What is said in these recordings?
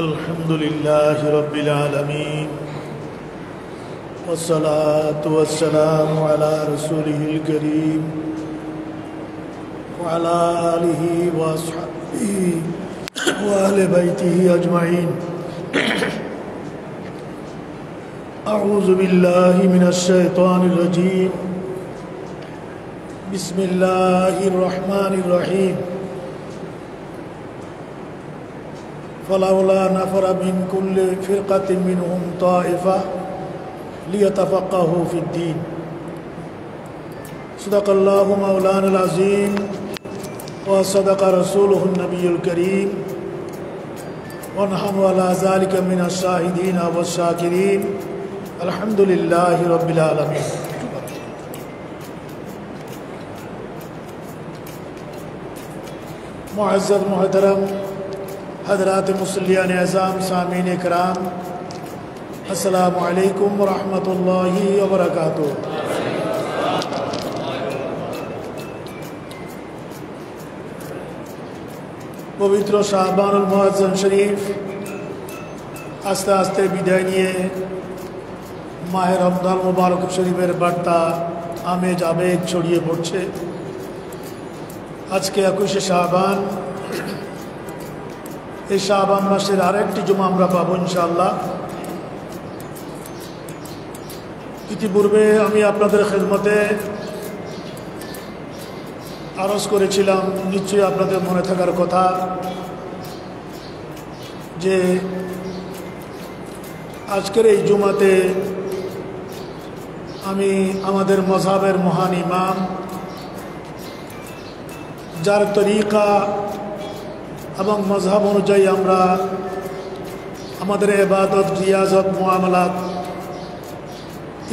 الحمد لله رب العالمين والصلاة والسلام على رسوله الكريم وعلى آله وأصحابه وأهل بيته أجمعين. أعوذ بالله من الشيطان الرجيم. بسم الله الرحمن الرحيم. فلولا نفر من كل فرقة منهم طائفة ليتفقهوا في الدين. صدق الله مولانا العظيم وصدق رسوله النبي الكريم ونحن على ذلك من الشاهدين والشاكرين. الحمد لله رب العالمين. मुअज़्ज़ज़ मुहतरम हज़रात मुसल्लियान अज़ाम सामीन इकराम, अस्सलामु अलैकुम व रहमतुल्लाहि व बरकातुहू। पवित्र शाबानुल मुअज़्ज़म शरीफ आस्ते आस्ते विदाय निये माहे रमज़ान मुबारक शरीफेर बार्ता आमेज आवेग छड़िए पड़ছে। आज के 21 शाबान, এই শাবান মাসের আরেকটি জুমা আমরা পাবো ইনশাআল্লাহ। ইতিপূর্বে আমি আপনাদের খেদমতে আরজ করেছিলাম, নিশ্চয়ই আপনাদের মনে থাকার কথা, যে আজকের এই জুমাতে আমি আমাদের মযহাবের মহান ইমাম, যার তরিকা এবং মযহাব অনুযায়ী আমরা আমাদের ইবাদত, রিয়াজত, মুআমালাত,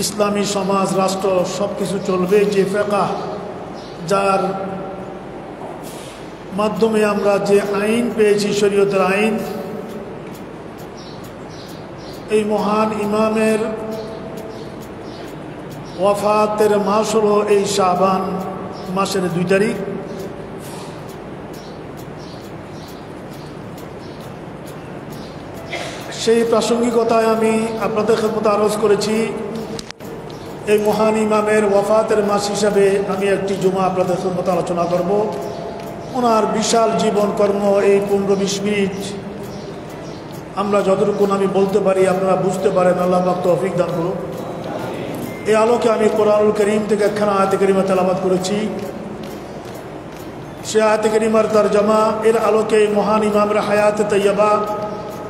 ইসলামী সমাজ, রাষ্ট্র সব কিছু চলবে, যে ফিকহ, যার মাধ্যমে আমরা যে আইন পেয়েছি, শরীয়তের আইন, এই মহান ইমামের ওয়াফাতের মাস হলো এই শাবান মাসের 2 তারিখ। সেই প্রাসঙ্গিকতায় আমি আপনাদের খেদমতে আরজ করেছি, এই মহান ইমামের ওয়াফাতের মাস হিসাবে আমি একটি জুমা আপনাদের খেদমতে আলোচনা করব। ওনার বিশাল জীবন কর্ম, এই 15-20 মিনিট আমরা যতটুকু আমি বলতে পারি আপনারা বুঝতে পারেন, আল্লাহ পাক তৌফিক দান করুন। এই আলোকে আমি কোরআনুল কারীম থেকে একখানা আয়াতে কারিমা তেলাওয়াত করেছি। সে আয়াতে কারিমার তরজমা, এর আলোকে এই মহান ইমামের হায়াতে তাইয়্যিবা,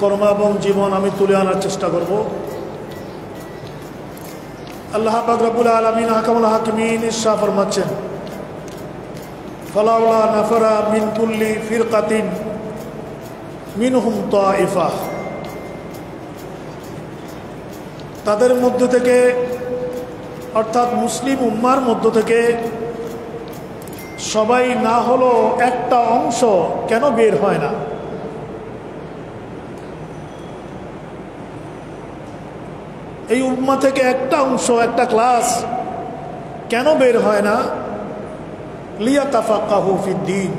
কর্ম এবং জীবন আমি তুলে আনার চেষ্টা করব। আল্লাহ পাক রব্বুল আলামিন হাকামুল হাকিমিন ইরশাদ ফরমাচ্ছেন, ফালাউলা নাফারা মিন কুল্লি ফিরকাতিন মিনহুম তাইফা। তাদের মধ্য থেকে, অর্থাৎ মুসলিম উম্মার মধ্য থেকে সবাই না হলো একটা অংশ কেন বের হয় না? এই উম্মাহ থেকে একটা অংশ, একটা ক্লাস কেন বের হয় না? লিয়াতাফাক্কাহু ফিদ্দীন।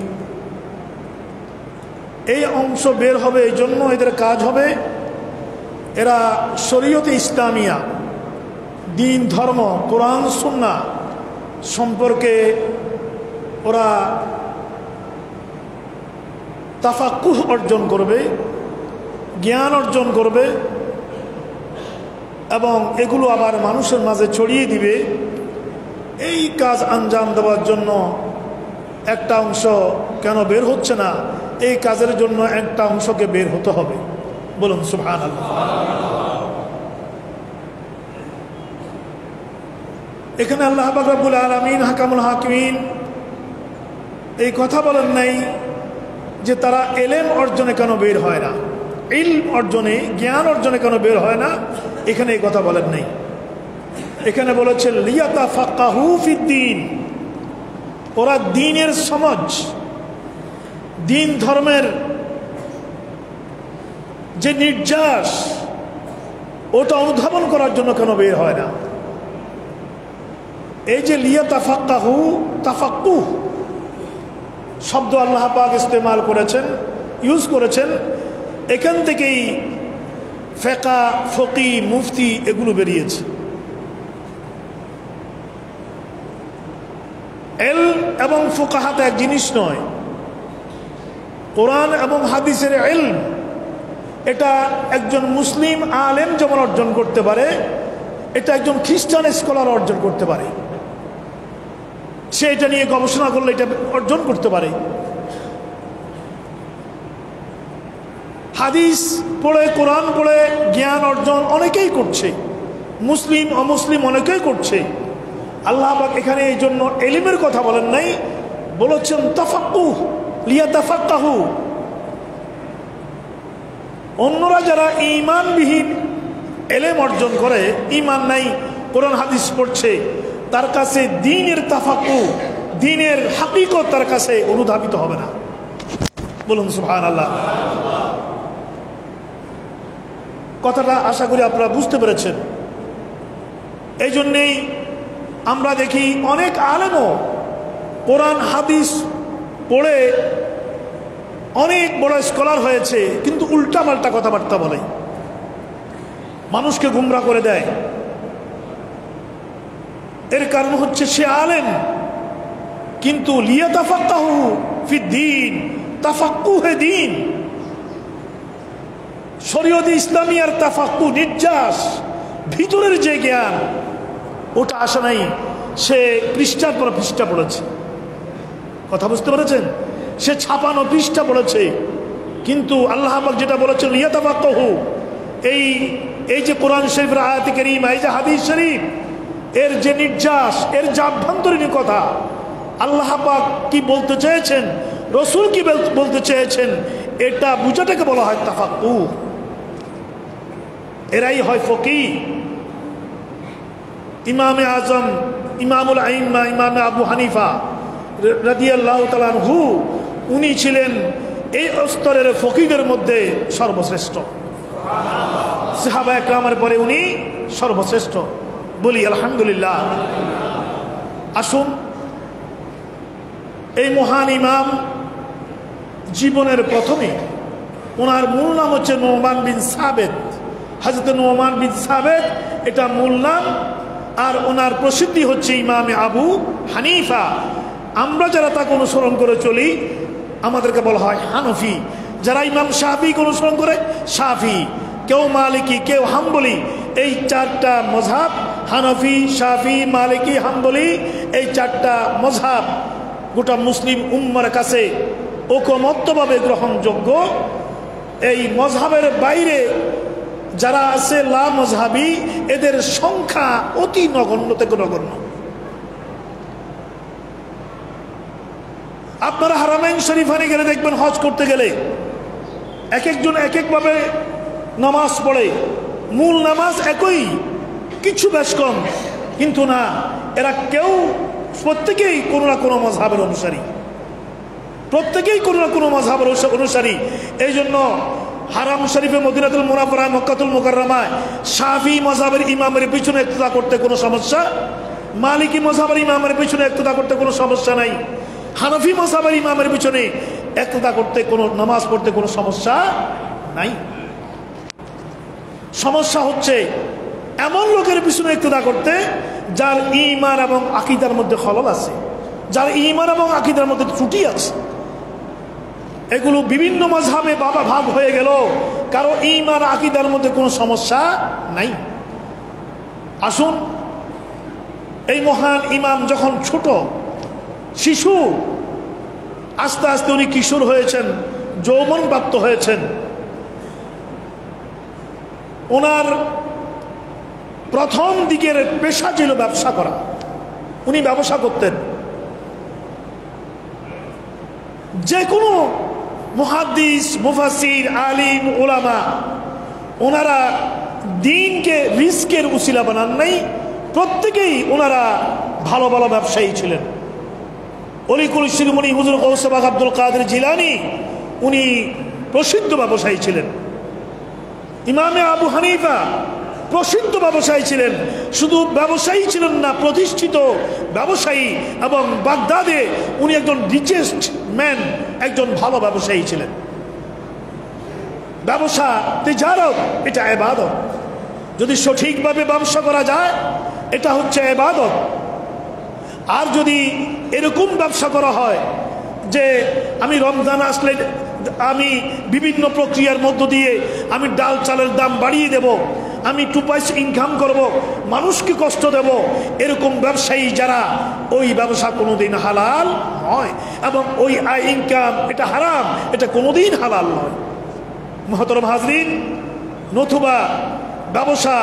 এই অংশ বের হবে, এই জন্য এদের কাজ হবে, এরা শরীয়তে ইসলামিয়া, দিন ধর্ম, কোরআন সুন্নাহ সম্পর্কে ওরা তাফাক্কুহ অর্জন করবে, জ্ঞান অর্জন করবে, এবং এগুলো আবার মানুষের মাঝে ছড়িয়ে দিবে। এই কাজ আঞ্জাম দেওয়ার জন্য একটা অংশ কেন বের হচ্ছে না? এই কাজের জন্য একটা অংশকে বের হতে হবে। বলুন সুবহানাল্লাহ। এখানে আল্লাহ পাক রব্বুল আলামিন হাকামুল হাকিমিন এই কথা বলেন নাই যে তারা ইলম অর্জনে কেন বের হয় না, ইলম অর্জনে, জ্ঞান অর্জনে কেন বের হয় না, এখানে এই কথা বলেন নাই। এখানে বলেছেন লিয়াতাফাক্কাহু ফিদ্দীন। ওরা দ্বীনের সমাজ, দিন ধর্মের যে নির্যাস, ওটা অনুধাবন করার জন্য কেন বের হয় না? এই যে লিয়াতাফাক্কাহু, তাফাক্কুহ শব্দ আল্লাহ পাক ইস্তেমাল করেছেন, ইউজ করেছেন, এখান থেকেই ফিকহ, ফকি, মুফতি এগুলো বেরিয়েছে। ইলম এবং ফুকাহা এক জিনিস নয়। কোরআন এবং হাদিসের ইলম এটা একজন মুসলিম আলেম যেমন অর্জন করতে পারে, এটা একজন খ্রিস্টান স্কলার অর্জন করতে পারে। সে এটা নিয়ে গবেষণা করলে এটা অর্জন করতে পারে। হাদিস পড়ে, কোরআন পড়ে জ্ঞান অর্জন অনেকেই করছে, মুসলিম অমুসলিম অনেকেই করছে। আল্লাহ পাক এখানে এই জন্য এলিমের কথা বলেন নাই, বলেছেন তাফাক্কুহ, লিয়াতাফাক্কাহু। অন্যরা যারা ঈমানবিহীন এলেম অর্জন করে, ঈমান নাই, কোরআন হাদিস পড়ছে, তার কাছে দ্বীনের তাফাক্কুহ, দ্বীনের হাকিকত তার কাছে অনুধাবিত হবে না। বলুন সুবহানাল্লাহ। কথাটা আশা করি আপনারা বুঝতে পেরেছেন। এই জন্যেই আমরা দেখি অনেক আলেমও কোরআন হাদিস পড়ে অনেক বড় স্কলার হয়েছে, কিন্তু উল্টাপাল্টা কথাবার্তা বলে, মানুষকে গুমরা করে দেয়। এর কারণ হচ্ছে সে আলেম, কিন্তু লিয়াতাফাক্কাহু ফিদ্দীন, তাফাক্কুহে দ্বীন, শরীয়ত ইসলামী আর তাফাক্কুহ নির্যাস, ভিতরের যে জ্ঞান ওটা আসে নাই। সে পৃষ্ঠার পর পৃষ্ঠা পড়েছে, কথা বুঝতে পেরেছেন? সে 56 পৃষ্ঠা পড়েছে, কিন্তু আল্লাহ পাক যেটা বলেছেন লিয়াতাফাক্কাহু, এই যে কোরআন শরীফের আয়াতে কারীমা, এই যে হাদিস শরীফ, এর যে নির্যাস, এর যে আভ্যন্তরীণ কথা, আল্লাহ পাক কি বলতে চেয়েছেন, রসুল কি বলতে চেয়েছেন, এটা বুঝাটাকে বলা হয় তাফাক্কুহ। এরাই হয় ফকিহ। ইমামে আজম, ইমামুল আইম্মা, ইমামে আবু হানিফা রাদিয়াল্লাহু তাআলা আনহু, উনি ছিলেন এই স্তরের ফকিহদের মধ্যে সর্বশ্রেষ্ঠ। সাহাবায়ে কেরামের পরে উনি সর্বশ্রেষ্ঠ। বলি আলহামদুলিল্লাহ। আসুন, এই মহান ইমাম জীবনের প্রথমে, ওনার মূল নাম হচ্ছে নোমান বিন সাবেত, হযরত নোমান বিন সাবেত, এটা মূল নাম। আর ওনার প্রসিদ্ধি হচ্ছে ইমামে আবু হানিফা। আমরা যারা তাকে অনুসরণ করে চলি আমাদেরকে বলা হয় হানফি। যারা ইমাম শাফিকে অনুসরণ করে শাফি, কেউ মালিকি, কেউ হাম্বলি। এই 4টা মযহাব, হানফি, শাফি, মালিকি, হাম্বলি, এই 4টা মযহাব গোটা মুসলিম উম্মার কাছে ঐকমত্যভাবে গ্রহণযোগ্য। এই মযহাবের বাইরে যারা আছে লা মযহাবি, এদের সংখ্যা অতি নগণ্য থেকে নগণ্য। আপনারা হারামাইন শরীফানে গেলে দেখবেন, হজ করতে গেলে এক একজন এক একভাবে নামাজ পড়ে, মূল নামাজ একই, কিছু বেশ কম, কিন্তু না, এরা কেউ প্রত্যেকেই কোনো না কোনো মযহাবের অনুসারী, প্রত্যেকেই কোনো না কোনো মযহাবের অনুসারী। এই জন্য হারাম শরীফে, মদিনাতুল মুনাওয়ারায়, মক্কাতুল মুকাররমায় শাফি মযহাবের ইমামের পিছনে ইক্তেদা করতে কোনো সমস্যা, মালিকি মযহাবের ইমামের পিছনে ইক্তেদা করতে কোনো সমস্যা নাই, হানফি মযহাবের ইমামের পিছনে ইক্তেদা করতে, কোনো নামাজ পড়তে কোনো সমস্যা নাই। সমস্যা হচ্ছে এমন লোকের পিছনে ইক্তেদা করতে যার ঈমান এবং আকীদার মধ্যে খলল আছে, যার ঈমান এবং আকীদার মধ্যে ত্রুটি আছে। এগুলো বিভিন্ন মযহাবে বাবা ভাগ হয়ে গেল, কারো ঈমান আকীদার মধ্যে কোনো সমস্যা নাই। আসুন, এই মহান ইমাম যখন ছোট শিশু, আস্তে আস্তে উনি কিশোর হয়েছেন, যৌবন প্রাপ্ত হয়েছেন। ওনার প্রথম দিকের পেশা ছিল ব্যবসা করা। উনি ব্যবসা করতেন। যে কোনো মুহাদ্দিস, মুফাসসির, আলিম, উলামা, ওনারা দ্বীনকে রিস্কের উসিলা বানান নাই। প্রত্যেকেই ওনারা ভালো ভালো ব্যবসায়ী ছিলেন। অলিকুল শিরোমণি হুজুর গৌস পাক আব্দুল কাদের জিলানী, উনি প্রসিদ্ধ ব্যবসায়ী ছিলেন। ইমামে আবু হানিফা প্রসিদ্ধ ব্যবসায়ী ছিলেন। শুধু ব্যবসায়ী ছিলেন না, প্রতিষ্ঠিত ব্যবসায়ী, এবং বাগদাদে উনি একজন রিচেস্ট ম্যান, একজন ভালো ব্যবসায়ী ছিলেন। ব্যবসা তিজারত এটা ইবাদত। যদি সঠিকভাবে ব্যবসা করা যায় এটা হচ্ছে ইবাদত। আর যদি এরকম ব্যবসা করা হয় যে আমি রমজান আসলে আমি বিভিন্ন প্রক্রিয়ার মধ্য দিয়ে আমি ডাল চালের দাম বাড়িয়ে দেব, আমি 2 পয়সা ইনকাম করব, মানুষকে কষ্ট দেব, এরকম ব্যবসায়ী যারা, ওই ব্যবসা কোনোদিন হালাল নয়, এবং ওই আয় ইনকাম এটা হারাম, এটা কোনোদিন হালাল নয়। মুহতারাম হাজরিন, নতুবা ব্যবসা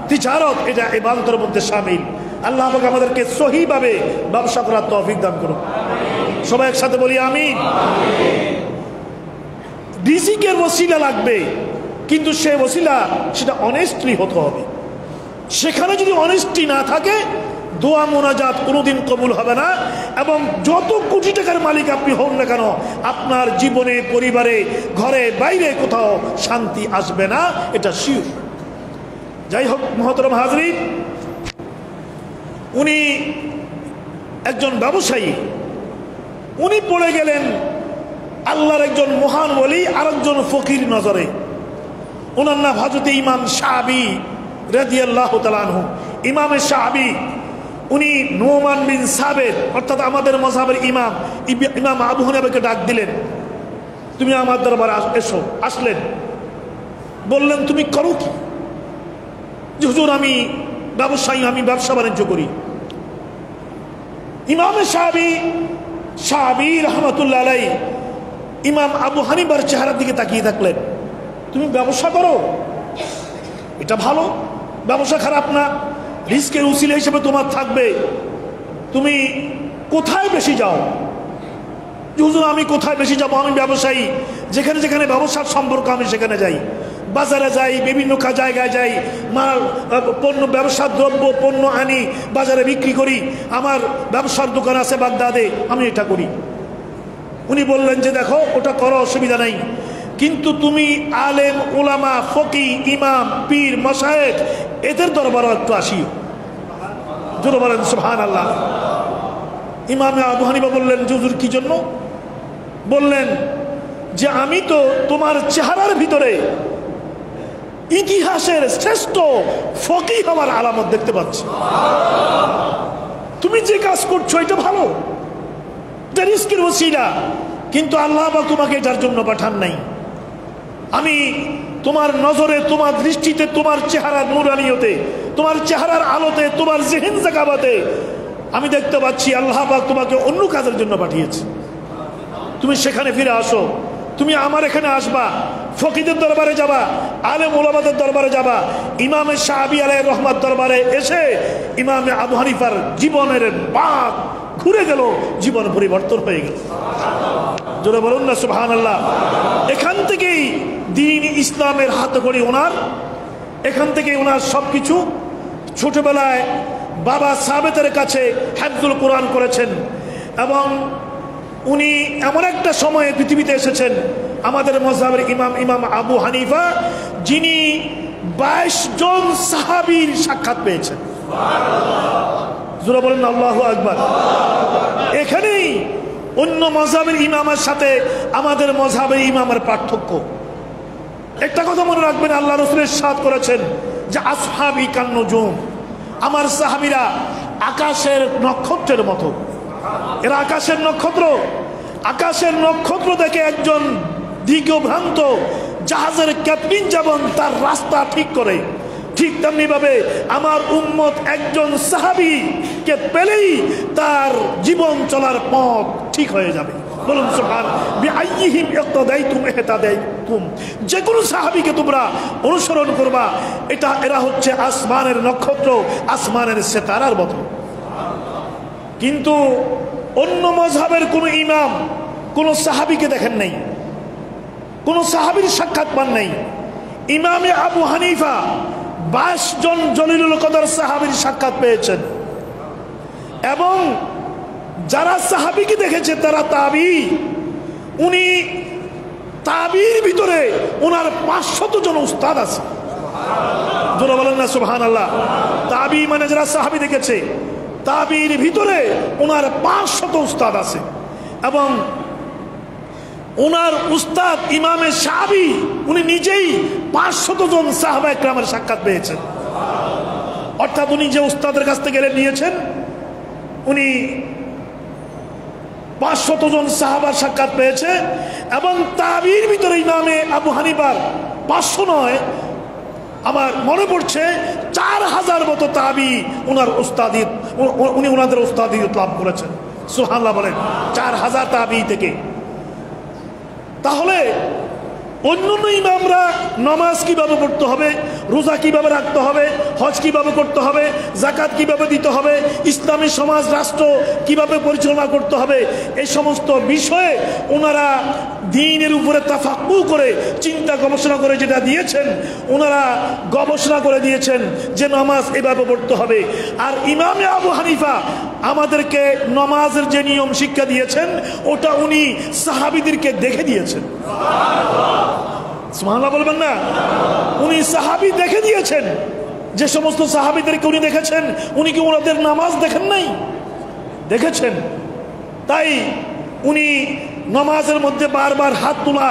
তিজারত এটা ইবাদতের মধ্যে শামিল। আল্লাহ পাক আমাদেরকে সহিভাবে ব্যবসা করার তৌফিক দান করুন। সবাই একসাথে বলি আমিন। রিজিকের ওসিলা লাগবে, কিন্তু সে ওসিলা সেটা অনেস্টলি হতে হবে। সেখানে যদি অনেস্টি না থাকে দোয়া মোনাজাত কোনোদিন কবুল হবে না, এবং যত কোটি টাকার মালিক আপনি হন না কেন আপনার জীবনে, পরিবারে, ঘরে, বাইরে কোথাও শান্তি আসবে না, এটা শিওর। যাই হোক মুহতারাম হাজরিন, উনি একজন ব্যবসায়ী, উনি পড়ে গেলেন আল্লাহর একজন মহান ওলি আরেকজন ফকির নজরে। ওনার নাম হযরত ইমাম শাআবী রাদিয়াল্লাহু তাআলা আনহু। ইমামে শাআবী উনি নুমান বিন সাবিত অর্থাৎ আমাদের মাযহাবের ইমাম, ইমাম আবু হানিফাকে ডাক দিলেন, তুমি আমার দরবারে এসো। আসলেন, বললেন তুমি করো কি? যে হুজুর আমি ব্যবসায়ী, আমি ব্যবসা বাণিজ্য করি। ইমামে শাআবী রাহমাতুল্লাহ আলাইহি ইমাম আবু হানিফার চেহারার দিকে তাকিয়ে থাকলেন, তুমি ব্যবসা করো, এটা ভালো, ব্যবসা খারাপ না, রিস্কের উসিলা হিসেবে তোমার থাকবে। তুমি কোথায় বেশি যাও? হুজুর আমি কোথায় বেশি যাব? আমি ব্যবসায়ী, যেখানে যেখানে ব্যবসার সম্পর্ক আমি সেখানে যাই, বাজারে যাই, বিভিন্ন জায়গায় যাই, মাল পণ্য, ব্যবসার দ্রব্য পণ্য আনি, বাজারে বিক্রি করি, আমার ব্যবসার দোকান আছে বাগদাদে, আমি এটা করি। উনি বললেন যে দেখো ওটা করো, অসুবিধা নাই, কিন্তু তুমি আলেম, উলামা, ফকি, ইমাম, পীর, মাশায়েখ এদের দরবারে একটু আসিও। জোরে বলেন সুবহানাল্লাহ। ইমামে আবু হানিফা বললেন হুজুর কি জন্য? বললেন যে আমি তো তোমার চেহারার ভিতরে ইতিহাসের শ্রেষ্ঠ ফকি হওয়ার আলামত দেখতে পাচ্ছি। তুমি যে কাজ করছো এটা ভালো, এটা রিস্কের ওসিলা, কিন্তু আল্লাহ পাক তোমাকে এটার জন্য পাঠান নাই। আমি তোমার নজরে, তোমার দৃষ্টিতে, তোমার চেহারার নূরানিয়তে, তোমার চেহারার আলোতে, তোমার জেহেন জাগাবাতে আমি দেখতে পাচ্ছি আল্লাহ পাক তোমাকে অন্য কাজের জন্য পাঠিয়েছে। তুমি সেখানে ফিরে আসো, তুমি আমার এখানে আসবা, ফকিদের দরবারে যাবা, আলেম ওলামাদের দরবারে যাবা, ইমামে শাআবী আলাইহির রহমাত দরবারে এসে ইমামে আবু হানিফার জীবনের বাঁক ঘুরে গেল, জীবন পরিবর্তন হয়ে গেল। জোরে বলুন না সুবহানাল্লাহ। এখান থেকেই দ্বীন ইসলামের হাতখড়ি ওনার, এখান থেকেই ওনার সবকিছু। ছোটবেলায় বাবা সাবেতের কাছে হিফজুল কোরআন করেছেন, এবং উনি এমন একটা সময়ে পৃথিবীতে এসেছেন আমাদের মাযহাবের ইমাম আবু হানিফা, যিনি 22 জন সাহাবীর সাক্ষাৎ পেয়েছেন। জোরে বলেন আল্লাহু আকবার। এখানেই অন্য মাযহাবের ইমামের সাথে আমাদের মাযহাবের ইমামের পার্থক্য। একটা কথা মনে রাখবেন, আল্লাহ রাসূল ইরশাদ করেছেন যে আসহাবী কান নুজুম, আমার সাহাবীরা আকাশের নক্ষত্রের মতো। এরা আকাশের নক্ষত্র। আকাশের নক্ষত্র দেখে একজন দিগভ্রান্ত জাহাজের ক্যাপ্টেন যেমন তার রাস্তা ঠিক করে, ঠিক তেমনি ভাবে আমার উম্মত একজন সাহাবীকে পেলেই তার জীবন চলার পথ ঠিক হয়ে যাবে। বলুন সুবহান। বিআইয়িহিম ইক্তাদাইতুম ইহতাদাইতুম, যে কোনো সাহাবীকে তোমরা অনুসরণ করবা, এরা হচ্ছে আসমানের নক্ষত্র, আসমানের সিতারার মতো। কিন্তু অন্য মাযহাবের কোনো ইমাম কোনো সাহাবীকে দেখেন নাই, কোনো সাহাবীর সাক্ষাৎ পান নাই। ইমামে আবু হানিফা 22 জন জলিলুল কদর সাহাবীর সাক্ষাৎ পেয়েছেন, এবং যারা সাহাবীকে দেখেছে তারা তাবী। উনি তাবীর ভিতরে ওনার 500 জন উস্তাদ আছে। জোরে বলেন না সুবহানাল্লাহ। তাবী মানে যারা সাহাবী দেখেছে, তাবীর ভিতরে ওনার 500 উস্তাদ আছে। এবং ওনার উস্তাদ ইমামে শাবি উনি নিজেই 500 জন সাহাবা একরামের সাক্ষাৎ পেয়েছেন। অর্থাৎ উনি যে উস্তাদের কাছ থেকে নিয়েছেন, উনি 500 জন সাহাবার সাক্ষাৎ পেয়েছে। এবং তাবির ভিতরে ইমামে আবু হানিফার 500 নয়, আমার মনে পড়ছে 4000 মতো তাবি উনার উস্তাদি, উনি ওনাদের উস্তাদি লাভ করেছেন। সুবহানাল্লাহ বলেন, 4000 তাবি থেকে। তাহলে অন্যান্য ইমামরা নামাজ কিভাবে পড়তে হবে, রোজা কিভাবে রাখতে হবে, হজ কিভাবে করতে হবে, যাকাত কিভাবে দিতে হবে, ইসলামী সমাজ রাষ্ট্র কিভাবে পরিচালনা করতে হবে, এই সমস্ত বিষয়ে ওনারা দ্বীনের উপরে তাফাক্কুহ করে চিন্তা গবেষণা করে যেটা দিয়েছেন, ওনারা গবেষণা করে দিয়েছেন যে নামাজ এভাবে পড়তে হবে। আর ইমামে আবু হানিফা আমাদেরকে নামাজের যে নিয়ম শিক্ষা দিয়েছেন ওটা উনি সাহাবীদেরকে দেখে দিয়েছেন। সুবহানাল্লাহ বলবেন না? উনি সাহাবী দেখে দিয়েছেন। যে সমস্ত সাহাবীদেরকে উনি দেখেছেন, উনি কি ওনাদের নামাজ দেখেন নাই? দেখেছেন। তাই উনি নামাজের মধ্যে বারবার হাত তোলা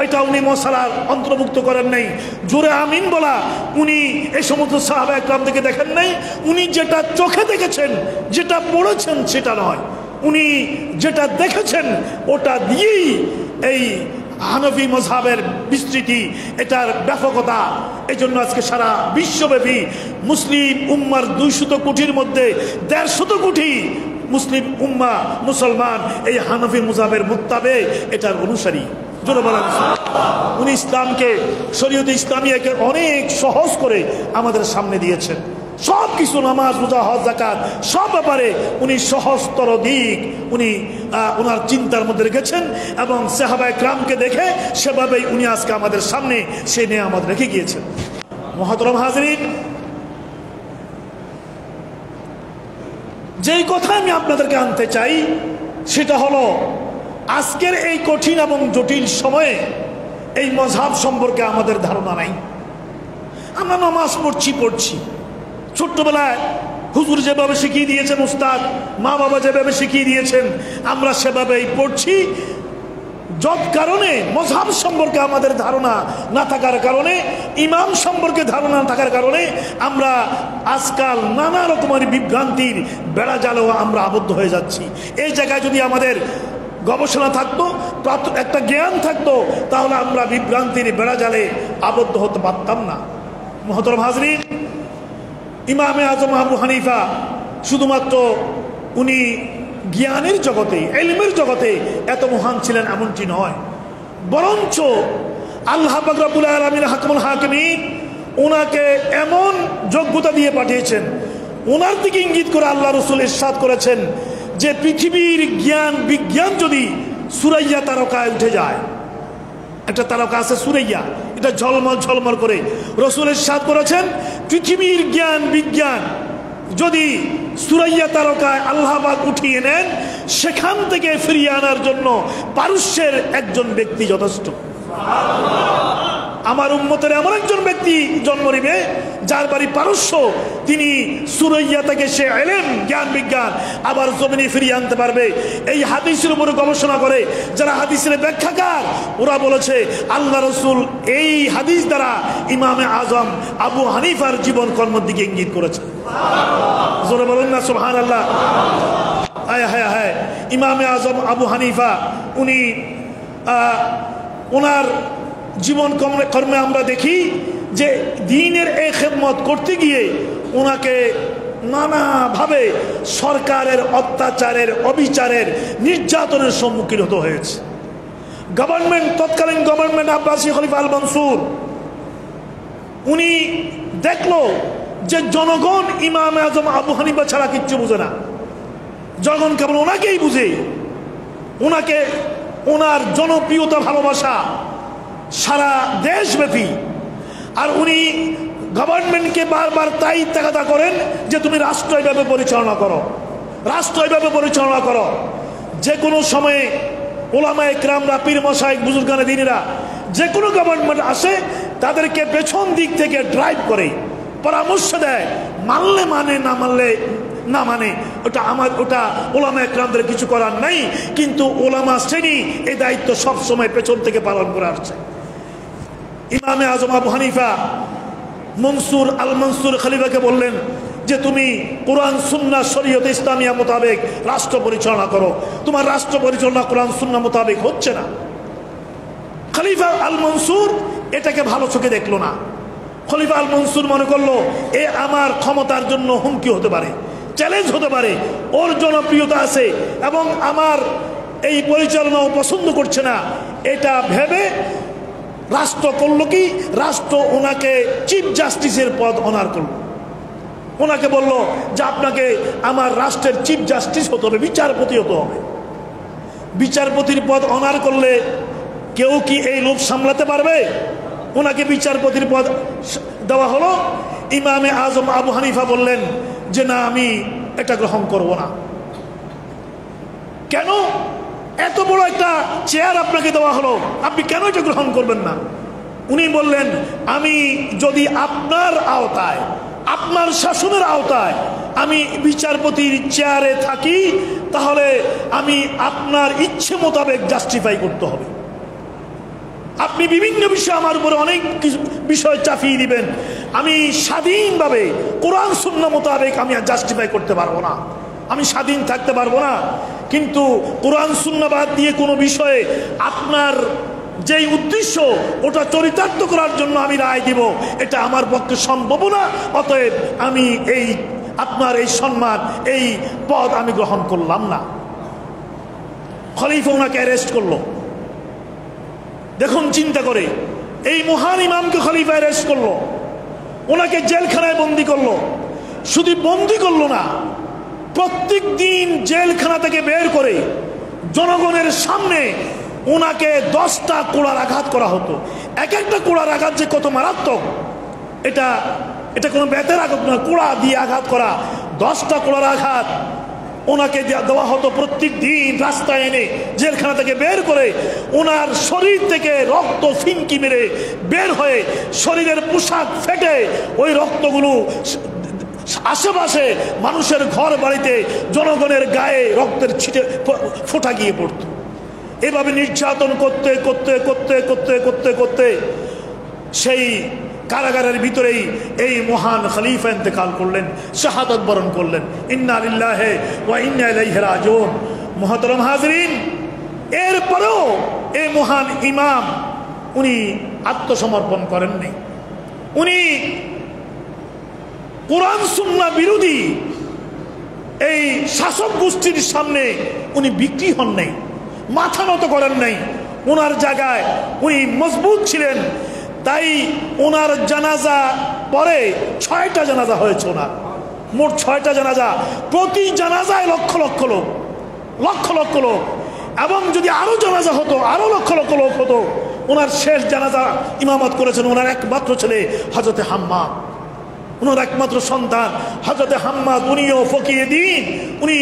এটা উনি মশালার অন্তর্ভুক্ত করেন নাই। জোরে আমিন বলা উনি এই সমস্ত সাহাবা একরাম থেকে দেখেন নাই। উনি যেটা চোখে দেখেছেন, যেটা পড়েছেন সেটা নয়, উনি যেটা দেখেছেন ওটা দিয়েই এই হানফি মযহাবের বিস্তৃতি, এটার ব্যাপকতা। এই জন্য আজকে সারা বিশ্বব্যাপী মুসলিম উম্মার 200 কোটির মধ্যে 150 কোটি মুসলিম উম্মা মুসলমান এই হানফি মযহাবের মুত্তাবে, এটার অনুসারী। জোরে বলেন। উনি ইসলামকে, শরীয়তে ইসলামিয়াকে অনেক সহজ করে আমাদের সামনে দিয়েছেন। সব কিছু, নামাজ, রোজা, হজ, যাকাত সব ব্যাপারে উনি সহজতর দিক উনি ওনার চিন্তার মধ্যে রেখেছেন। এবং সাহাবায়ে কেরামকে দেখে সেভাবেই উনি আজকে আমাদের সামনে সে নিয়ামত রেখে গিয়েছেন। মুহতারাম হাজিরিন, যেই কথা আমি আপনাদেরকে আনতে চাই সেটা হলো, আজকের এই কঠিন এবং জটিল সময়ে এই মযহাব সম্পর্কে আমাদের ধারণা নাই। আমরা নামাজ পড়ছি, ছোট্টবেলায় হুজুর যেভাবে শিখিয়ে দিয়েছেন, উস্তাদ মা বাবা যেভাবে শিখিয়ে দিয়েছেন, আমরা সেভাবেই পড়ছি। যত কারণে মযহাব সম্পর্কে আমাদের ধারণা না থাকার কারণে, ইমাম সম্পর্কে ধারণা না থাকার কারণে আমরা আজকাল নানা রকমের বিভ্রান্তির বেড়াজালেও আমরা আবদ্ধ হয়ে যাচ্ছি। এই জায়গায় যদি আমাদের গবেষণা থাকতো, একটা জ্ঞান থাকতো, তাহলে আমরা বিভ্রান্তির বেড়াজালে আবদ্ধ হতে পারতাম না। মুহতারাম হাজরিন, ইমামে আজম আবু হানিফা শুধুমাত্র উনি জ্ঞানের জগতে, ইলমের জগতে এত মহান ছিলেন এমনটি নয়, বরঞ্চ আল্লাহ পাক রব্বুল আলামিন হাকিমুল হাকিমিন ওনাকে এমন যোগ্যতা দিয়ে পাঠিয়েছেন, ওনার দিকে ইঙ্গিত করে আল্লাহ রাসূল ইরশাদ করেছেন যে পৃথিবীর জ্ঞান বিজ্ঞান যদি সুরাইয়া তারকায় উঠে যায়, একটা তারকা আছে সুরাইয়া, এটা ঝলমল ঝলমল করে, রাসূল ইরশাদ করেছেন পৃথিবীর জ্ঞান বিজ্ঞান যদি সুরাইয়া তারকায় আল্লাহ পাক উঠিয়ে নেন, সেখান থেকে ফিরিয়ে আনার জন্য পারস্যের একজন ব্যক্তি যথেষ্ট। আমার উম্মতের এমন একজন ব্যক্তি জন্ম নেবে যার বাড়ি পারস্য, তিনি সুরাইয়া থেকে সে ইলম জ্ঞান বিজ্ঞান আবার জমিনে ফিরিয়ে আনতে পারবে। এই হাদিসের উপরে গবেষণা করে যারা হাদিসের ব্যাখ্যাকার, ওরা বলেছে আল্লাহ রাসূল এই হাদিস দ্বারা ইমামে আজম আবু হানিফার জীবন কর্মের দিকে ইঙ্গিত করেছে। জোরে বলেন না সুবহানাল্লাহ। হায় হায় হায়, ইমামে আজম আবু হানিফা উনি ওনার জীবন কর্মে আমরা দেখি যে দ্বীনের এই খেদমত করতে গিয়ে ওনাকে নানাভাবে সরকারের অত্যাচারের, অবিচারের, নির্যাতনের সম্মুখীন হতে হয়েছে। তৎকালীন গভর্নমেন্ট আব্বাসী খলিফা আল মনসুর উনি দেখলো যে জনগণ ইমাম আজম আবু হানিফা ছাড়া কিচ্ছু বুঝে না, জনগণ কেবল ওনাকেই বুঝে, ওনাকে, ওনার জনপ্রিয়তা, ভালোবাসা সারা দেশব্যাপী। আর উনি গভর্নমেন্টকে বারবার তাই তাগাদা করেন যে তুমি রাষ্ট্র এইভাবে পরিচালনা করো, রাষ্ট্র এইভাবে পরিচালনা করো। যে কোনো সময়ে ওলামায়ে কেরামরা, পীর মশায়েখ, বুজুর্গানে দ্বীনেরা যে কোনো গভর্নমেন্ট আসে তাদেরকে পেছন দিক থেকে ড্রাইভ করে, পরামর্শ দেয়, মানলে মানে, না মানলে না মানে ওটা ওলামা একরামদের কিছু করার নাই, কিন্তু ওলামা শ্রেণী এই দায়িত্ব সবসময় পেছন থেকে পালন করে আসছে। ইমামে আজম আবু হানিফা মনসুর আল মনসুর খলিফাকে বললেন যে তুমি কোরআন সুন্নাহ শরীয়ত ইসলামিয়া মোতাবেক রাষ্ট্র পরিচালনা করো, তোমার রাষ্ট্র পরিচালনা কোরআন সুন্নাহ মোতাবেক হচ্ছে না। খলিফা আল মনসুর এটাকে ভালো চোখে দেখলো না। খলিফা আল মনসুর মনে করলো এ আমার ক্ষমতার জন্য হুমকি হতে পারে, চ্যালেঞ্জ হতে পারে, ওর জনপ্রিয়তা আছে এবং আমার এই পরিচালনাও পছন্দ করছে না। এটা ভেবে রাষ্ট্র করলো কি, রাষ্ট্র ওনাকে চিফ জাস্টিসের পদ অনার করলো। ওনাকে বলল যে আপনাকে আমার রাষ্ট্রের চিফ জাস্টিস হতে হবে, বিচারপতি হতে হবে। বিচারপতির পদ অনার করলে কেউ কি এই লোভ সামলাতে পারবে? ওনাকে বিচারপতির পদ দেওয়া হলো। ইমামে আজম আবু হানিফা বললেন যে না, আমি এটা গ্রহণ করব না। কেন? এত বড় একটা চেয়ার আপনাকে দেওয়া হলো, আপনি কেন এটা গ্রহণ করবেন না? উনি বললেন আমি যদি আপনার আওতায়, আপনার শাসনের আওতায় আমি বিচারপতির চেয়ারে থাকি, তাহলে আমি আপনার ইচ্ছে মোতাবেক জাস্টিফাই করতে হবে। আপনি বিভিন্ন বিষয়ে আমার উপরে অনেক বিষয় চাপিয়ে দিবেন, আমি স্বাধীনভাবে কোরআন সুন্নাহ মোতাবেক আমি আর জাস্টিফাই করতে পারবো না, আমি স্বাধীন থাকতে পারবো না। কিন্তু কোরআন সুন্নাহ বাদ দিয়ে কোনো বিষয়ে আপনার যেই উদ্দেশ্য ওটা চরিতার্থ করার জন্য আমি রায় দিব, এটা আমার পক্ষে সম্ভব না। অতএব আমি এই আপনার এই সম্মান, এই পদ আমি গ্রহণ করলাম না। খলিফা ওনাকে অ্যারেস্ট করলো। দেখুন চিন্তা করে, এই মহান ইমামকে খলিফা অ্যারেস্ট করলো, ওনাকে জেলখানায় বন্দি করলো। শুধু বন্দি করলো না, প্রত্যেক দিন জেলখানা থেকে বের করে জনগণের সামনে ওনাকে 10টা কোড়ার আঘাত করা হতো। এক একটা কোড়ার আঘাত যে কত মারাত্মক, এটা কোনো বেতের আঘাত না, কোড়া দিয়ে আঘাত করা। 10টা কোড়ার আঘাত ওনাকে দেওয়া হতো প্রত্যেক দিন। রাস্তায় এনে জেলখানা থেকে বের করে ওনার শরীর থেকে রক্ত ফিনকি মেরে বের হয়ে শরীরের পোশাক ফেটে ওই রক্তগুলো আশেপাশে মানুষের ঘর বাড়িতে জনগণের গায়ে রক্তের ছিটে ফোঁটা গিয়ে পড়ত। এভাবে নির্যাতন করতে করতে করতে করতে করতে করতে সেই কারাগারের ভিতরেই এই মহান খলিফা ইন্তেকাল করলেন, শাহাদাত বরণ করলেন। ইন্না লিল্লাহি ওয়া ইন্না ইলাইহি রাজিউন। মুহতারাম হাজরিন, এরপরেও এই মহান ইমাম উনি আত্মসমর্পণ করেননি। উনি কোরআন সুন্নাহ বিরোধী এই শাসক গোষ্ঠীর সামনে উনি বিক্রি হন নাই, মাথা নত করেন নাই। ওনার জায়গায় উনি মজবুত ছিলেন। তাই ওনার জানাজা পরে 6টা জানাজা হয়েছে ওনার, মোট 6টা জানাজা। প্রতি জানাজায় লক্ষ লক্ষ লোক, লক্ষ লক্ষ লোক। এবং যদি আরো জানাজা হতো, আরো লক্ষ লক্ষ লোক হতো। ওনার শেষ জানাজা ইমামত করেছেন ওনার একমাত্র ছেলে হযরতে হাম্মাদ, ওনার একমাত্র সন্তান হযরতে হাম্মাদ। উনিও ফকিয়ে দ্বীন, উনি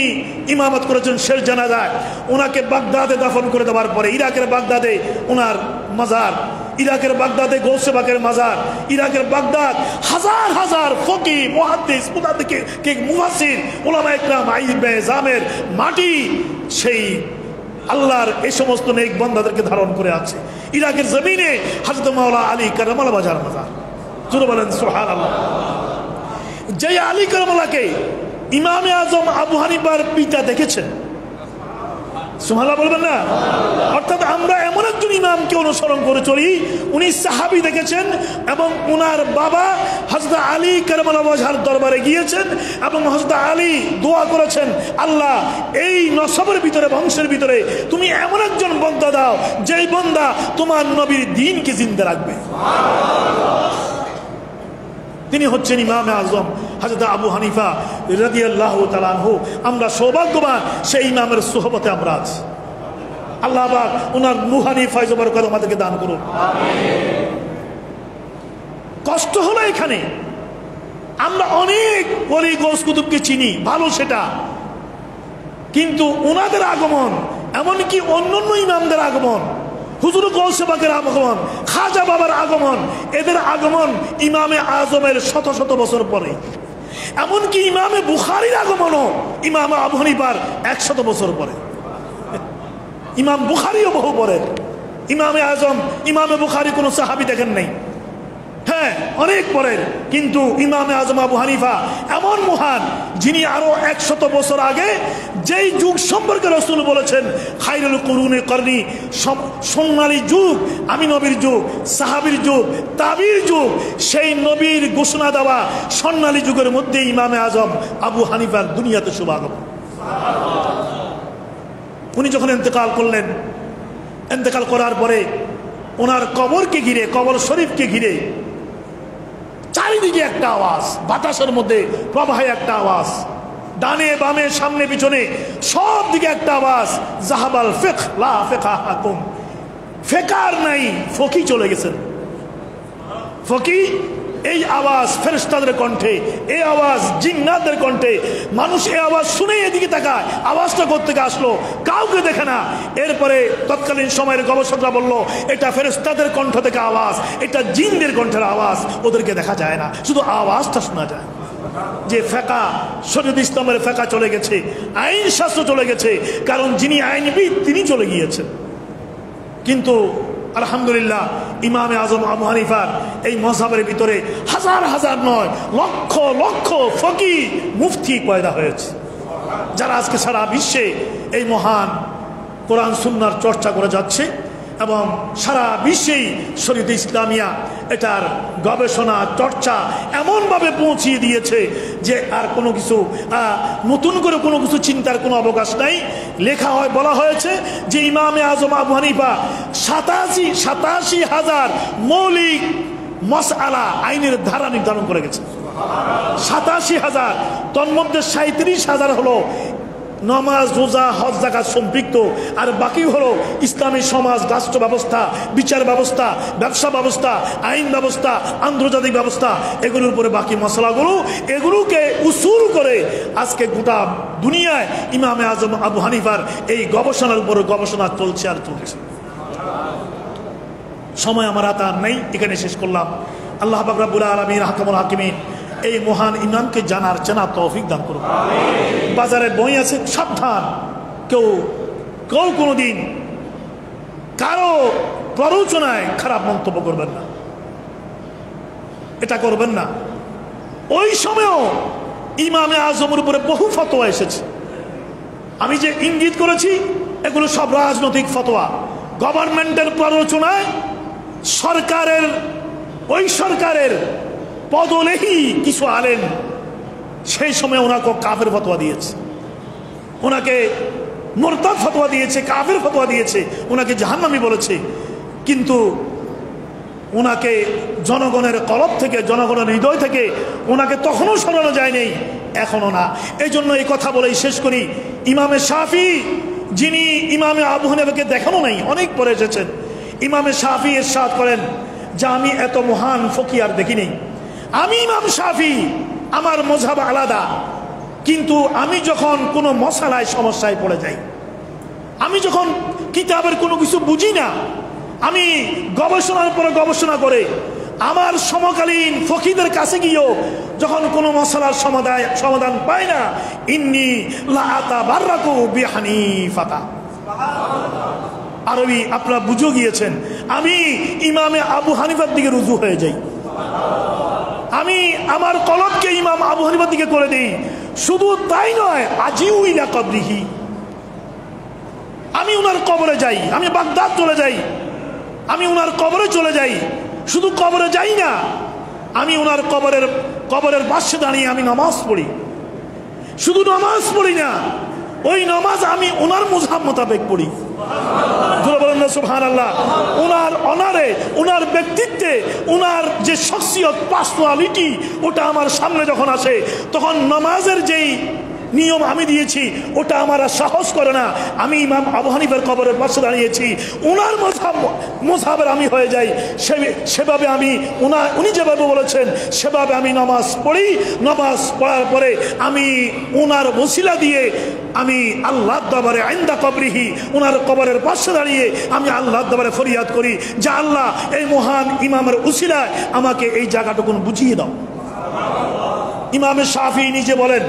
ইমামত করেছেন শেষ জানাজায়। ওনাকে বাগদাদে দাফন করে দেওয়ার পরে ইরাকের বাগদাদে ওনার মাজার, ইরাকের বাগদাদে গৌসে পাকের মাজার, ইরাকের বাগদাদ হাজার হাজার ফকি, মুহাদ্দিস, মুফাসসির, উলামা ইকরাম, আইবে জামের মাটি সেই আল্লাহর এই সমস্ত নেক বান্দাদেরকে ধারণ করে আছে। ইরাকের জমিনে হযরত মাওলা আলী কারামাল্লাহ বাজার মাজার। জোরে বলেন সুবহানাল্লাহ। যে আলী কারামাল্লাহকে ইমামে আজম আবু হানিফার পিতা দেখেছেন, সুবহানাল্লাহ বলবেন না? অর্থাৎ আমরা এমন একজন ইমামকে অনুসরণ করে চলি, উনি সাহাবী দেখেছেন এবং উনার বাবা হযরত আলী কারামাল্লাহু ওয়াজহার দরবারে গিয়েছেন এবং হযরত আলী দোয়া করেছেন, আল্লাহ এই নসবের ভিতরে, বংশের ভিতরে তুমি এমন একজন বান্দা দাও যেই বান্দা তোমার নবীর দ্বীনকে জিন্দা রাখবে। তিনি হচ্ছেন ইমামে আজম হযরত আবু হানিফা রাদিয়াল্লাহু তাআলা আনহু। আমরা সৌভাগ্যবান সেই ইমামের সুহবতে আমরা আছি। আল্লাহ পাক ওনার নুহানি ফয়জ ও বরকত আমাদেরকে দান করুন। কষ্ট হলো এখানে, আমরা অনেক ওলি গৌস কুতুবকে চিনি, ভালো সেটা, কিন্তু ওনাদের আগমন, এমনকি অন্যান্য ইমামদের আগমন, হুজুর গৌসে পাকের আগমন, খাজা বাবার আগমন, এদের আগমন ইমামে আজমের শত শত বছর পরে। এমনকি ইমামে বুখারীর আগমনও ইমাম আবু হানিফার 100 বছর পরে। ইমাম বুখারীও বহু পরে। ইমামে আজম ইমামে বুখারী কোনো সাহাবী দেখেন নাই, হ্যাঁ অনেক পরের, কিন্তু ইমামে আজম আবু হানিফা এমন মহান যিনি আরো 100 বছর আগে যেই যুগ সম্পর্কে রাসূল বলেছেন খায়রুল কুরুনি করনি, সোনালী যুগ, আমি নবীর যুগ, সাহাবীর যুগ, তাবির যুগ, সেই নবীর ঘোষণা দেওয়া সোনালী যুগের মধ্যে ইমামে আজম আবু হানিফার দুনিয়াতে শুভাগমন। উনি যখন ইন্তেকাল করলেন, ইন্তেকাল করার পরে ওনার কবরকে ঘিরে, কবর শরীফকে ঘিরে চারিদিকে একটা আওয়াজ, বাতাসের মধ্যে প্রবাহে একটা আওয়াজ, ডানে বামে সামনে পিছনে সব দিকে একটা আওয়াজ, জাহাবাল ফিকহ লা ফিকহাকুম, ফিকার নাই, ফকি চলে গেছেন। ফকি, এই আওয়াজ ফেরেশতাদের কণ্ঠে, এই আওয়াজ জিন্নাতদের কণ্ঠে। মানুষ এই আওয়াজ শুনে এদিকে তাকায়, আওয়াজটা কোত্থেকে আসলো, কাউকে দেখে না। এরপরে তৎকালীন সময়ের গবেষকরা বলল এটা ফেরেশতাদের কণ্ঠ থেকে আওয়াজ, এটা জিনদের কণ্ঠের আওয়াজ, ওদেরকে দেখা যায় না, শুধু আওয়াজটা শোনা যায়। যে ফেকা, শরীয়ত ইসলামের ফেকা চলে গেছে, আইন শাস্ত্র চলে গেছে, কারণ যিনি আইনবিদ তিনি চলে গিয়েছেন। কিন্তু আলহামদুলিল্লাহ ইমামে আজম আবু হানিফার এই মযহাবের ভিতরে হাজার হাজার নয়, লক্ষ লক্ষ ফকি মুফতি পয়দা হয়েছে, যারা আজকে সারা বিশ্বে এই মহান কোরআন সুন্নাহর চর্চা করে যাচ্ছে এবং সারা বিশ্বেই শরীয়ত ইসলামিয়া এটার গবেষণা চর্চা এমনভাবে পৌঁছিয়ে দিয়েছে যে আর কোনো কিছু নতুন করে কোনো কিছু চিন্তার কোনো অবকাশ নাই। লেখা হয়, বলা হয়েছে যে ইমামে আজম আবু হানিফা 87,000 মৌলিক মাসআলা আইনের ধারা নির্ধারণ করে গেছে। 87,000, তন্মধ্যে 37,000 হলো নামাজ, রোজা, হজ, যাকাত সম্পৃক্ত, আর বাকি হলো ইসলামী সমাজ, রাষ্ট্র ব্যবস্থা, বিচার ব্যবস্থা, ব্যবসা ব্যবস্থা, আইন ব্যবস্থা, আন্তর্জাতিক ব্যবস্থা, এগুলোর উপরে বাকি মশলাগুলো, এগুলোকে উসুল করে আজকে গোটা দুনিয়ায় ইমামে আজম আবু হানিফার এই গবেষণার উপরে গবেষণা চলছে আর চলছে। সময় আমার হাতে আর নেই, এখানে শেষ করলাম। আল্লাহ পাক রব্বুল আলামিন হাকামুল হাকিমিন এই মহান ইমামকে জানার চেনার তৌফিক দান করুন। বাজারে বই আছে, সাবধান, কেউ কোনোদিন কারো প্ররোচনায় খারাপ মন্তব্য করবেন না, এটা করবেন না। ওই সময়ও ইমামে আজমের উপরে বহু ফতোয়া এসেছে। আমি যে ইঙ্গিত করেছি এগুলো সব রাজনৈতিক ফতোয়া, গভর্নমেন্টের প্ররোচনায় সরকারের পদলেহি কিছু আলেম সেই সময় ওনাকে কাফের ফতোয়া দিয়েছে, ওনাকে মুরতাদ ফতোয়া দিয়েছে, কাফের ফতোয়া দিয়েছে, ওনাকে জাহান্নামী বলেছে। কিন্তু ওনাকে জনগণের কলব থেকে, জনগণের হৃদয় থেকে ওনাকে তখনও সরানো যায়নি, এখনো না। এই জন্য এই কথা বলেই শেষ করি। ইমামে শাফি, যিনি ইমামে আবু হানিফাকে দেখানো নাই, অনেক পরে এসেছেন, ইমামে শাফি ইরশাদ করেন যে আমি এত মহান ফকি আর দেখিনি। আমি ইমাম শাফি, আমার মযহাব আলাদা, কিন্তু আমি যখন কোনো মশালায় সমস্যায় পড়ে যাই, আমি যখন কিতাবের কোনো কিছু বুঝি না, আমি গবেষণার পরে গবেষণা করে আমার সমকালীন ফকিদের কাছে গিয়েও যখন কোনো মশালার সমাধান পায় না, ইন্নী লা আতাবাররাকু বিহানিফাতা, আরবি আপনারা বুঝে গিয়েছেন, আমি ইমামে আবু হানিফার দিকে রুজু হয়ে যাই, আমি আমার কলবকে ইমাম আবু হানিফার দিকে করে দিই। শুধু তাই নয়, আজিউ ইলা কবরিহি, আমি উনার কবরে যাই, আমি বাগদাদ চলে যাই, আমি উনার কবরে চলে যাই। শুধু কবরে যাই না, আমি উনার কবরের পাশে দাঁড়িয়ে আমি নামাজ পড়ি। শুধু নামাজ পড়ি না, ওই নামাজ আমি উনার মুযহাব মোতাবেক পড়ি। বলেন না সুবহানাল্লাহ। উনার অনারে, উনার ব্যক্তিত্বে, উনার যে শখসিয়ত, পার্সোনালিটি, ওটা আমার সামনে যখন আসে, তখন নামাজের যেই নিয়ম আমি দিয়েছি ওটা আমার সাহস করে না। আমি ইমাম আবু হানিফার কবরের পাশে দাঁড়িয়েছি, উনার মযহাবের আমি হয়ে যাই। সেভাবে আমি উনি যেভাবে বলেছেন সেভাবে আমি নামাজ পড়ি। নামাজ পড়ার পরে আমি উনার ওসিলা দিয়ে আমি আল্লাহর দরবারে ইনদা কবরিহি, উনার কবরের পাশে দাঁড়িয়ে আমি আল্লাহর দরবারে ফরিয়াদ করি যে আল্লাহ, এই মহান ইমামের ওসিলায় আমাকে এই জায়গাটুকুন বুঝিয়ে দাও। ইমামে শাফি নিজে বলেন,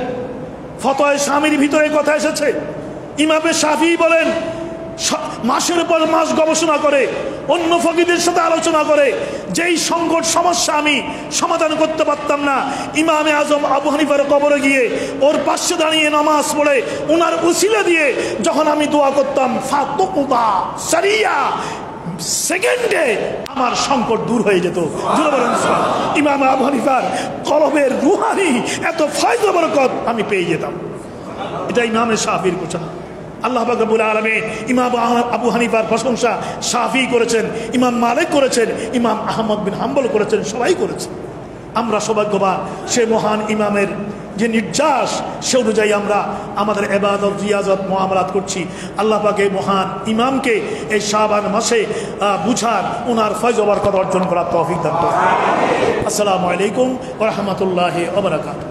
ফতোয়ায়ে শামির ভিতরে কথা এসেছে, ইমামে শাফি বলেন মাসের পর মাস গবেষণা করে অন্য ফকিদের সাথে আলোচনা করে যেই সংকট সমস্যা আমি সমাধান করতে পারতাম না, ইমামে আজম আবু হানিফার কবরে গিয়ে ওর পাশে দাঁড়িয়ে নামাজ পড়ে ওনার উসিলা দিয়ে যখন আমি দোয়া করতাম ফাতুকুবা সারিয়া, সেকেন্ডে আমার সংকট দূর হয়ে যেত। ইমাম আবু হানিফার কলবের রুহানি এত ফায়দা বরকত আমি পেয়ে যেতাম। এটা ইমামে শাফির কথা। আল্লাহ পাক রব্বুল আলামিন ইমাম আবু হানিফার প্রশংসা শাফি করেছেন, ইমাম মালিক করেছেন, ইমাম আহমদ বিন হাম্বল করেছেন, সবাই করেছেন। আমরা সৌভাগ্যবান সে মহান ইমামের যে নির্যাস সে অনুযায়ী আমরা আমাদের ইবাদত রিয়াজত মুআমালাত করছি। আল্লাহ পাক এই মহান ইমামকে এই শাবান মাসে বুঝার ওনার ফয়জ ও বরকত অর্জন করার তৌফিক দান করুন। আসসালামু আলাইকুম ওয়া রাহমাতুল্লাহি ওয়া বারাকাতুহু।